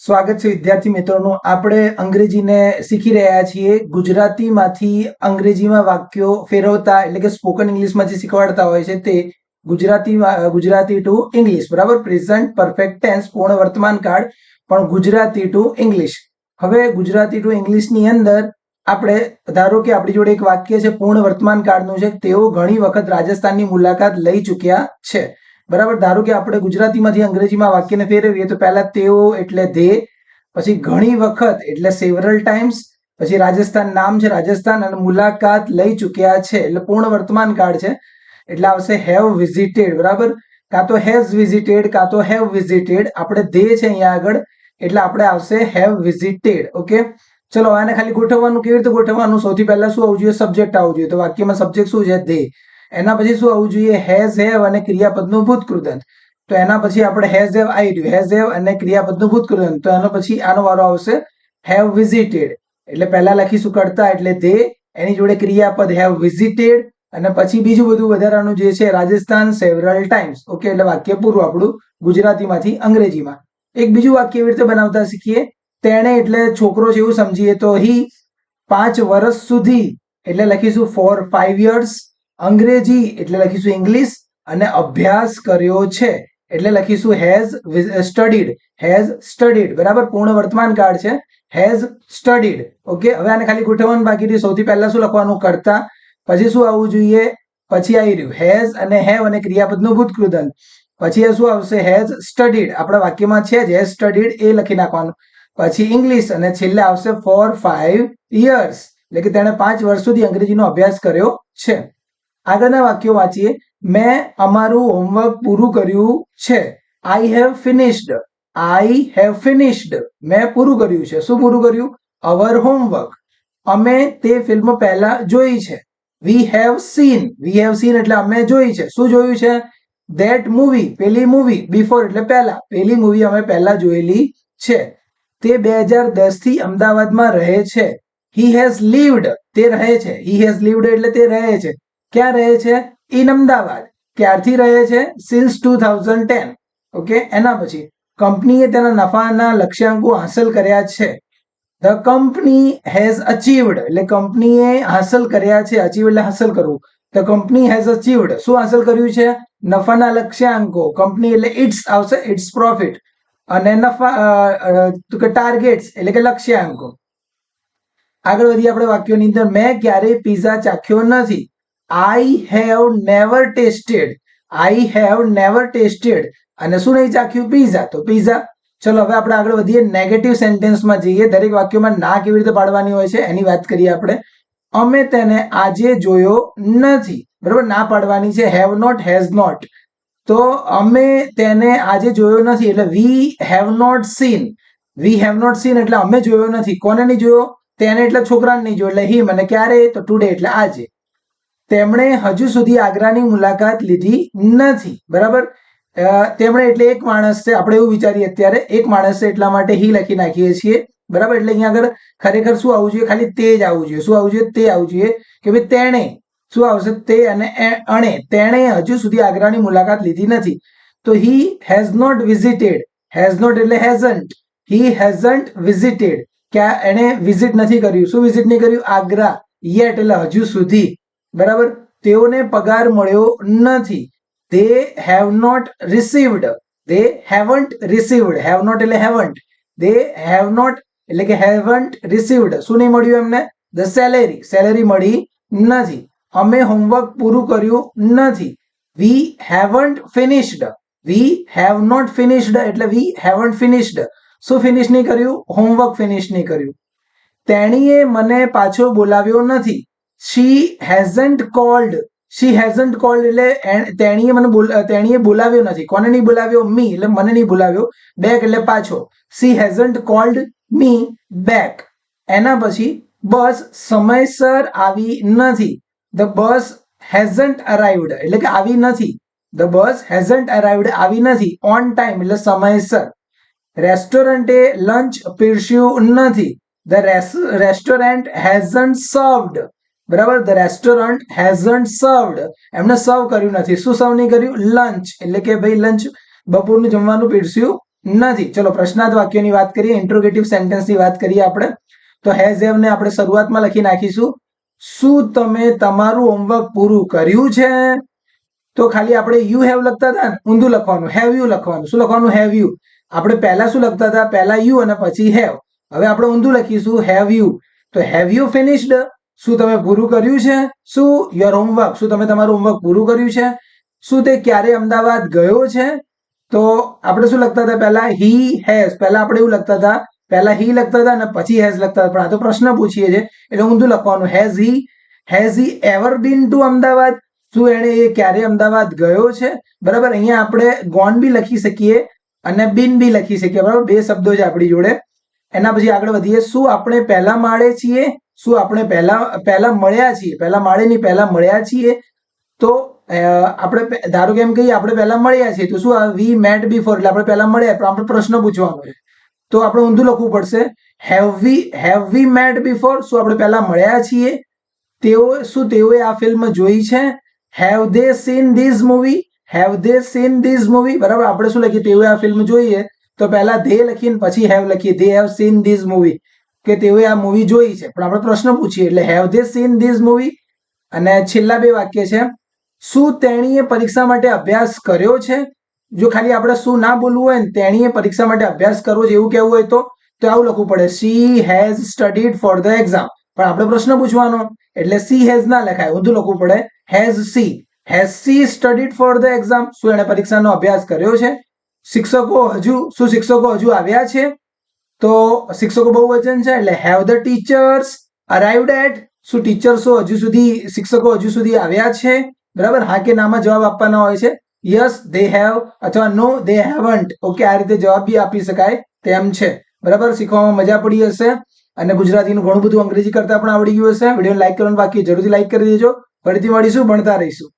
સ્વાગત છે વિદ્યાર્થી મિત્રોનું. આપણે અંગ્રેજીને શીખી રહ્યા છીએ. ગુજરાતીમાંથી અંગ્રેજીમાં વાક્યો ફેરવતા એટલે કે સ્પોકન ઇંગ્લિશમાં જે શીખવાડતા હોય છે તે ગુજરાતી ટુ ઇંગ્લિશ, બરાબર. પ્રેઝન્ટ પરફેક્ટ ટેન્સ પૂર્ણ વર્તમાન કાળ, પણ ગુજરાતી ટુ ઇંગ્લિશ. હવે ગુજરાતી ટુ ઇંગ્લિશની અંદર આપણે ધારો કે આપણી જોડે એક વાક્ય છે પૂર્ણ વર્તમાન કાળનું છે. તેઓ ઘણી વખત રાજસ્થાનની મુલાકાત લઈ ચૂક્યા છે, બરાબર. ધારો કે આપણે ગુજરાતીમાંથી અંગ્રેજીમાં વાક્યને ફેરવીએ તો પહેલા તેઓ એટલે ધે, પછી ઘણી વખત એટલે સેવરલ ટાઈમ્સ, પછી રાજસ્થાન નામ છે રાજસ્થાન, અને મુલાકાત લઈ ચૂક્યા છે એટલે પૂર્ણ વર્તમાન કાળ છે એટલે આવશે હેવ વિઝિટેડ, બરાબર. કાં તો હેઝ વિઝિટેડ કાં તો હેવ વિઝિટેડ. આપણે ધે છે અહીંયા આગળ એટલે આપણે આવશે હેવ વિઝિટેડ. ઓકે, ચલો આને ખાલી ગોઠવવાનું. કેવી રીતે ગોઠવવાનું? સૌથી પહેલા શું આવવું જોઈએ? સબ્જેક્ટ આવવું જોઈએ. તો વાક્યમાં સબ્જેક્ટ શું છે? ધે. એના પછી શું આવવું જોઈએ? હેઝ, હેવ અને ક્રિયાપદનું ભૂતકૃદંત. તો એના પછી આપણે હેઝ હેવ આવી રહ્યું, હેઝ હેવ અને ક્રિયાપદનું ભૂતકૃદંત. તો એનો પછી આનો વારો આવશે હેવ વિઝિટેડ. એટલે પહેલા લખીશું કરતા એટલે ધે, એની જોડે ક્રિયાપદ હેવ વિઝિટેડ, અને પછી બીજું બધું વધારાનું જે છે રાજસ્થાન સેવરલ ટાઈમ્સ. ઓકે, એટલે વાક્ય પૂરું આપણું ગુજરાતીમાંથી અંગ્રેજીમાં. એક બીજું વાક્ય એવી રીતે બનાવતા શીખીએ. તેણે એટલે છોકરો છે એવું સમજીએ તો હી 5 વર્ષ સુધી એટલે લખીશું ફોર 5 years. અંગ્રેજી એટલે લખીશું ઇંગ્લિશ, અને અભ્યાસ કર્યો છે એટલે લખીશું હેઝ સ્ટડીડ. હેઝ સ્ટડીડ, બરાબર. પૂર્ણ વર્તમાન કાળ છે, હેઝ સ્ટડીડ. ઓકે, હવે આને ખાલી ગોઠવવાનું બાકી રહ્યું. સૌથી પહેલા શું લખવાનું? કરતા. પછી શું આવવું જોઈએ? પછી આવી રહ્યું હેઝ અને હેવ અને ક્રિયાપદનું ભૂતકૃદંત. પછી શું આવશે? Has studied. આપણા વાક્યમાં છે જ હેઝ સ્ટડીડ, એ લખી નાખવાનું. પછી ઇંગ્લિશ, અને છેલ્લે આવશે ફોર 5 years, એટલે કે તેણે 5 વર્ષ સુધી અંગ્રેજીનો અભ્યાસ કર્યો છે. આગળના વાક્યો વાંચીએ. મેં અમારું હોમવર્ક પૂરું કર્યું છે. I have finished. I have finished. મેં પૂરું કર્યું છે. શું પૂરું કર્યું? અવર હોમવર્ક. અમે તે ફિલ્મ પહેલા જોઈ છે. We have seen. We have seen એટલે અમે જોઈ છે. શું જોયું છે? That movie. પેલી મૂવી. બિફોર એટલે પહેલા. પેલી મૂવી અમે પહેલા જોયેલી છે. તે 2010 થી અમદાવાદમાં રહે છે. હી હેઝ લીવડ. તે રહે છે. હી હેઝ લીવડ એટલે તે રહે છે. ક્યાં રહે છે? ઇન અમદાવાદ. ક્યારથી રહે છે? સિન્સ 2010. ઓકે, એના પછી કંપનીએ તેના નફાના લક્ષ્યાંકો હાંસલ કર્યા છે. ધ કંપની હેઝ અચીવડ એટલે કંપનીએ હાંસલ કર્યા છે. અચીવ એટલે હાંસલ કરવું. The company has અચીવડ. શું હાંસલ કર્યું છે? નફાના લક્ષ્યાંકો. કંપની એટલે ઇટ્સ આવશે, ઇટ્સ પ્રોફિટ. અને નફા ટાર્ગેટ્સ એટલે કે લક્ષ્યાંકો. આગળ વધીએ આપણે વાક્યોની અંદર. મેં ક્યારેય પીઝા ચાખ્યો નથી. I have never tested. I have never tested. અને શું નહીં ચાખ્યું? પીઝા. તો પીઝા. ચલો હવે આપણે આગળ વધીએ. નેગેટિવ સેન્ટેન્સમાં જઈએ. દરેક વાક્યોમાં ના કેવી રીતે પાડવાની હોય છે એની વાત કરીએ આપણે. અમે તેને આજે જોયો નથી, બરાબર. ના પાડવાની છે. Have not, has not. તો અમે તેને આજે જોયો નથી એટલે we have not seen. We have not seen એટલે અમે જોયો નથી. કોને નહીં જોયો? તેને એટલે છોકરાને નહીં જોયો એટલે હિમ. અને ક્યારે? તો ટુડે એટલે આજે. તેમણે હજુ સુધી આગ્રાની મુલાકાત લીધી નથી, બરાબર. તેમણે એટલે એક માણસ છે. આપણે એવું વિચારીએ અત્યારે એક માણસ છે એટલા માટે હી લખી નાખીએ છીએ, બરાબર. એટલે અહીંયા આગળ ખરેખર શું આવવું જોઈએ? ખાલી તે જ આવવું જોઈએ. શું આવવું જોઈએ? તે આવવું જોઈએ કે ભાઈ તેણે. શું આવશે? તે અને અણે. તેણે હજુ સુધી આગ્રાની મુલાકાત લીધી નથી. તો he has not visited. Has not એટલે હેઝન્ટ. He hasn't visited. ક્યાં? એણે વિઝિટ નથી કર્યું. શું વિઝિટ નહીં કર્યું? આગ્રા. યેટ એટલે હજુ સુધી, બરાબર. તેઓને પગાર મળ્યો નથી. they have not received. they haven't received. have not એટલે haven't. they have not એટલે કે haven't received. શું નહીં મળ્યું એમને? the salary. salary મળી નથી. અમે હોમવર્ક પૂરું કર્યું નથી. we haven't finished. we have not finished એટલે we haven't finished. શું ફિનિશ નહીં કર્યું? હોમવર્ક ફિનિશ નહીં કર્યું. તેણીએ મને પાછો બોલાવ્યો નથી. she hasn't called. she hasn't called એટલે તેણીએ બોલાવ્યો નથી. કોને નહીં બોલાવ્યો? મી એટલે મને નહીં બોલાવ્યો. બેક એટલે પાછો. she hasn't called me back. એના પછી બસ સમયસર આવી નથી. the bus hasn't arrived એટલે કે આવી નથી. the bus hasn't arrived આવી નથી. on time એટલે સમયસર. રેસ્ટોરન્ટે લંચ પીરસ્યું નથી. the restaurant hasn't served. બરાબર. The restaurant hasn't સર્વડ. એમને સર્વ કર્યું નથી. શું સર્વ નહીં કર્યું? લંચ એટલે કે ભાઈ લંચ બપોરનું જમવાનું પીરસ્યું નથી. ચલો પ્રશ્નાર્થ વાક્યોની વાત કરીએ, ઇન્ટ્રોગેટિવ સેન્ટેન્સની વાત કરીએ આપણે. તો હેઝ હેવ ને આપણે શરૂઆતમાં લખી નાખીશું. શું તમે તમારું હોમવર્ક પૂરું કર્યું છે? તો ખાલી આપણે યુ હેવ લખતા હતા ને, ઊંધું લખવાનું, હેવ યુ લખવાનું. શું લખવાનું? Have you. આપણે પહેલા શું લખતા હતા? પહેલા યુ અને પછી હેવ. હવે આપણે ઊંધું લખીશું, હેવ યુ. તો હેવ યુ ફિનિશ્ડ? શું તમે પૂરું કર્યું છે? શું યોર હોમવર્ક? શું તમે તમારું હોમવર્ક પૂરું કર્યું છે? શું તે ક્યારે અમદાવાદ ગયો છે? તો આપણે શું લખતા હતા પહેલા? He has. પહેલા આપણે એવું લખતા હતા, પહેલા હી લખતા હતા અને પછી હેઝ લખતા હતા, પણ આ તો પ્રશ્ન પૂછીએ છે એટલે ઊંધું લખવાનું. Has he ever bin two Ahmedabad? શું એણે એ ક્યારે અમદાવાદ ગયો છે? બરાબર. અહીંયા આપણે ગોન બી લખી શકીએ અને બીન બી લખી શકીએ. બરાબર, બે શબ્દો છે આપણી જોડે. એના પછી આગળ વધીએ. શું આપણે પહેલા માળે છીએ? શું આપણે પહેલા મળ્યા છીએ? પહેલા માળે ની પહેલા મળ્યા છીએ. તો આપણે ધારો કે એમ કહીએ આપણે પહેલા મળ્યા છીએ, તો શું વી મેટ બિફોર, એટલે આપણે પહેલા મળ્યા, પણ આપણે પ્રશ્ન પૂછવાનો છે તો આપણે ઊંધું લખવું પડશે. Have V mat before? શું આપણે પહેલા મળ્યા છીએ? તેઓએ આ ફિલ્મ જોઈ છે? Have they scene this movie? Have they scene this movie? બરાબર. આપણે શું લખીએ? તેઓએ આ ફિલ્મ જોઈએ તો પહેલા ધે લખીને પછી હેવ લખીએ. They have seen this movie, કે તેઓએ આ મૂવી જોઈ છે, પણ આપણે પ્રશ્ન પૂછીએ એટલે have they scene this movie. અને છેલ્લા બે વાક્ય છે. શું તેણીએ પરીક્ષા માટે અભ્યાસ કર્યો છે? જો ખાલી આપણે શું ના બોલવું હોય ને, તેણીએ પરીક્ષા માટે અભ્યાસ કરવો છે એવું કહેવું હોય તો આવું લખવું પડે, she has studied for the exam. પણ આપણે પ્રશ્ન પૂછવાનો એટલે શી હેઝ ના લખાય, ઊંધું લખવું પડે, has C studied for the exam? શું એણે પરીક્ષાનો અભ્યાસ કર્યો છે? શું શિક્ષકો હજુ આવ્યા છે? તો શિક્ષકો બહુવચન છે એટલે હેવ ધ ટીચર્સ અરાઇવ્ડ એટ? શું ટીચર્સો શિક્ષકો હજુ સુધી આવ્યા છે? બરાબર. હા કે નામાં જવાબ આપવાના હોય છે. યસ ધે હેવ અથવા નો ધે હેવન્ટ. ઓકે, આ રીતે જવાબ બી આપી શકાય તેમ છે. બરાબર. શીખવામાં મજા પડી હશે અને ગુજરાતીનું ઘણું બધું અંગ્રેજી કરતા પણ આવડી ગયું હશે. વિડીયો લાઈક કરવાનું બાકી, જરૂરથી લાઈક કરી દેજો. ફરીથી મળીશું, ભણતા રહીશું.